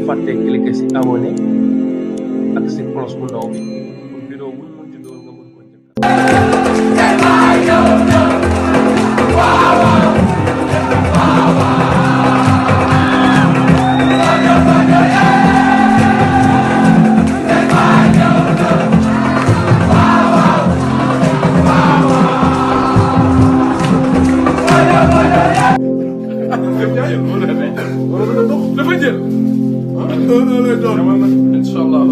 fàtte cliquer si abonné ak si cloche bu ndaw bi pour vidéo bu ñu mën ci doon nga mën ko njëkk. dafa jël. incha allah.